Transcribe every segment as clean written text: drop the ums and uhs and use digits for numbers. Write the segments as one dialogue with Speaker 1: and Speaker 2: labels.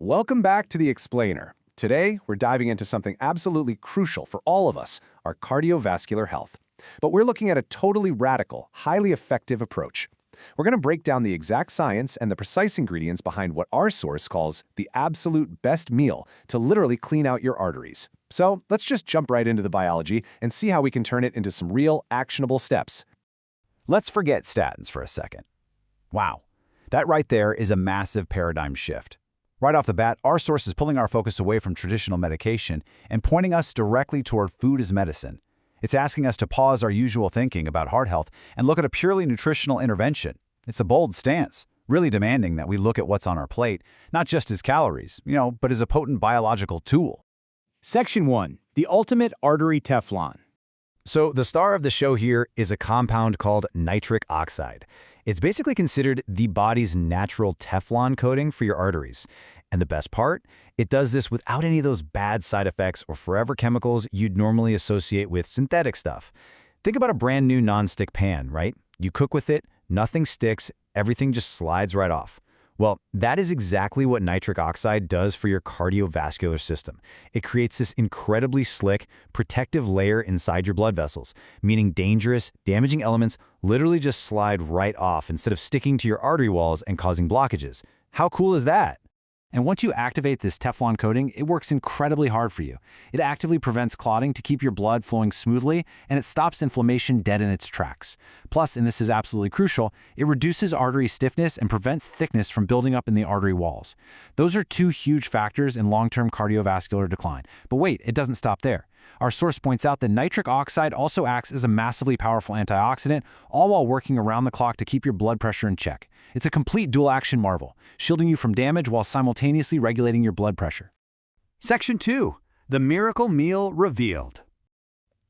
Speaker 1: Welcome back to The Explainer. Today, we're diving into something absolutely crucial for all of us, our cardiovascular health. But we're looking at a totally radical, highly effective approach. We're going to break down the exact science and the precise ingredients behind what our source calls the absolute best meal to literally clean out your arteries. So let's just jump right into the biology and see how we can turn it into some real, actionable steps.
Speaker 2: Let's forget statins for a second. Wow, that right there is a massive paradigm shift. Right off the bat, our source is pulling our focus away from traditional medication and pointing us directly toward food as medicine. It's asking us to pause our usual thinking about heart health and look at a purely nutritional intervention. It's a bold stance, really demanding that we look at what's on our plate, not just as calories, but as a potent biological tool.
Speaker 3: Section 1. The Ultimate Artery Teflon.
Speaker 2: So the star of the show here is a compound called nitric oxide. It's basically considered the body's natural Teflon coating for your arteries. And the best part? It does this without any of those bad side effects or forever chemicals you'd normally associate with synthetic stuff. Think about a brand new nonstick pan, right? You cook with it, nothing sticks, everything just slides right off. Well, that is exactly what nitric oxide does for your cardiovascular system. It creates this incredibly slick, protective layer inside your blood vessels, meaning dangerous, damaging elements literally just slide right off instead of sticking to your artery walls and causing blockages. How cool is that?
Speaker 3: And once you activate this Teflon coating, it works incredibly hard for you. It actively prevents clotting to keep your blood flowing smoothly, and it stops inflammation dead in its tracks. Plus, and this is absolutely crucial, it reduces artery stiffness and prevents thickness from building up in the artery walls. Those are two huge factors in long-term cardiovascular decline. But wait, it doesn't stop there. Our source points out that nitric oxide also acts as a massively powerful antioxidant, all while working around the clock to keep your blood pressure in check. It's a complete dual-action marvel, shielding you from damage while simultaneously regulating your blood pressure.
Speaker 4: Section 2. The Miracle Meal Revealed.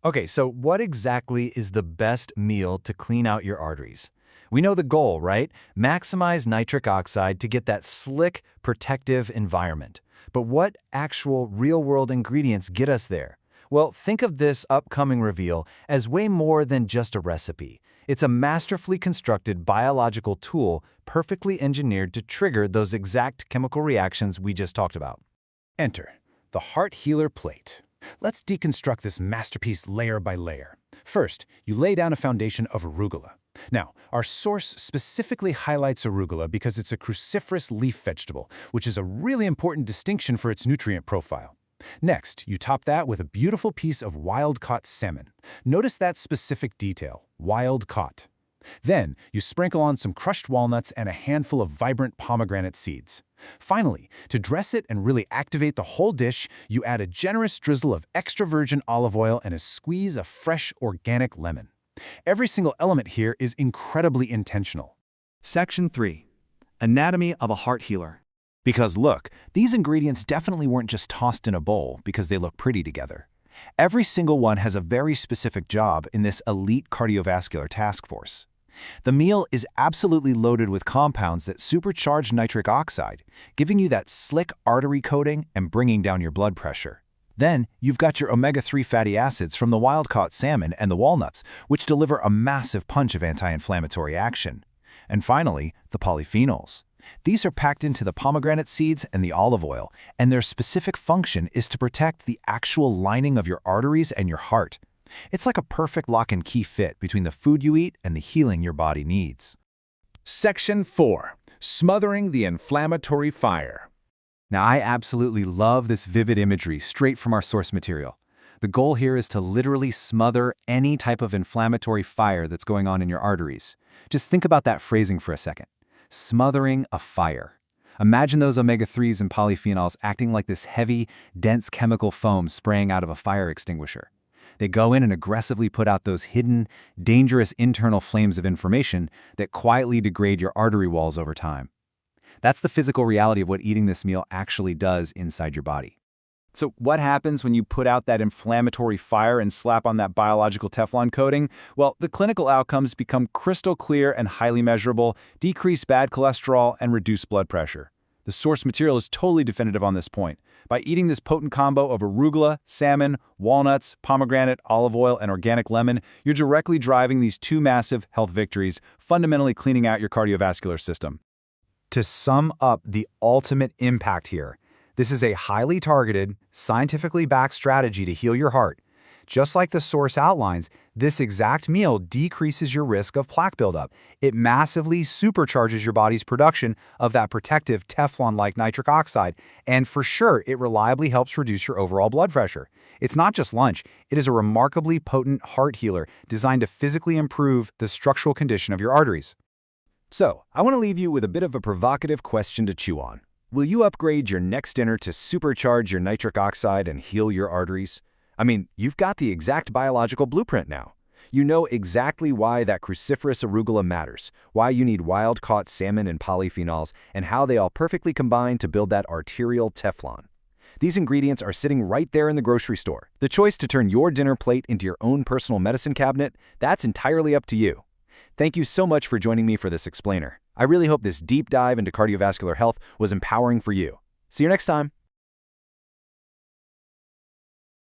Speaker 2: Okay, so what exactly is the best meal to clean out your arteries? We know the goal, right? Maximize nitric oxide to get that slick, protective environment. But what actual real-world ingredients get us there? Well, think of this upcoming reveal as way more than just a recipe. It's a masterfully constructed biological tool perfectly engineered to trigger those exact chemical reactions we just talked about.
Speaker 1: Enter the Heart Healer Plate. Let's deconstruct this masterpiece layer by layer. First, you lay down a foundation of arugula. Now, our source specifically highlights arugula because it's a cruciferous leaf vegetable, which is a really important distinction for its nutrient profile. Next, you top that with a beautiful piece of wild-caught salmon. Notice that specific detail, wild-caught. Then, you sprinkle on some crushed walnuts and a handful of vibrant pomegranate seeds. Finally, to dress it and really activate the whole dish, you add a generous drizzle of extra virgin olive oil and a squeeze of fresh, organic lemon. Every single element here is incredibly intentional.
Speaker 3: Section 3. Anatomy of a Heart Healer.
Speaker 2: Because look, these ingredients definitely weren't just tossed in a bowl because they look pretty together. Every single one has a very specific job in this elite cardiovascular task force. The meal is absolutely loaded with compounds that supercharge nitric oxide, giving you that slick artery coating and bringing down your blood pressure. Then, you've got your omega-3 fatty acids from the wild-caught salmon and the walnuts, which deliver a massive punch of anti-inflammatory action. And finally, the polyphenols. These are packed into the pomegranate seeds and the olive oil, and their specific function is to protect the actual lining of your arteries and your heart. It's like a perfect lock-and-key fit between the food you eat and the healing your body needs.
Speaker 1: Section 4. Smothering the inflammatory fire.
Speaker 3: Now, I absolutely love this vivid imagery straight from our source material. The goal here is to literally smother any type of inflammatory fire that's going on in your arteries. Just think about that phrasing for a second. Smothering a fire. Imagine those omega-3s and polyphenols acting like this heavy, dense chemical foam spraying out of a fire extinguisher. They go in and aggressively put out those hidden, dangerous internal flames of inflammation that quietly degrade your artery walls over time. That's the physical reality of what eating this meal actually does inside your body. So what happens when you put out that inflammatory fire and slap on that biological Teflon coating? Well, the clinical outcomes become crystal clear and highly measurable, decrease bad cholesterol, and reduce blood pressure. The source material is totally definitive on this point. By eating this potent combo of arugula, salmon, walnuts, pomegranate, olive oil, and organic lemon, you're directly driving these two massive health victories, fundamentally cleaning out your cardiovascular system.
Speaker 2: To sum up the ultimate impact here, This is a highly targeted, scientifically backed strategy to heal your heart. Just like the source outlines, this exact meal decreases your risk of plaque buildup. It massively supercharges your body's production of that protective Teflon-like nitric oxide, and for sure, it reliably helps reduce your overall blood pressure. It's not just lunch, it is a remarkably potent heart healer designed to physically improve the structural condition of your arteries.
Speaker 3: So, I want to leave you with a bit of a provocative question to chew on. Will you upgrade your next dinner to supercharge your nitric oxide and heal your arteries? I mean, you've got the exact biological blueprint now. You know exactly why that cruciferous arugula matters, why you need wild-caught salmon and polyphenols, and how they all perfectly combine to build that arterial Teflon. These ingredients are sitting right there in the grocery store. The choice to turn your dinner plate into your own personal medicine cabinet, that's entirely up to you. Thank you so much for joining me for this explainer. I really hope this deep dive into cardiovascular health was empowering for you. See you next time.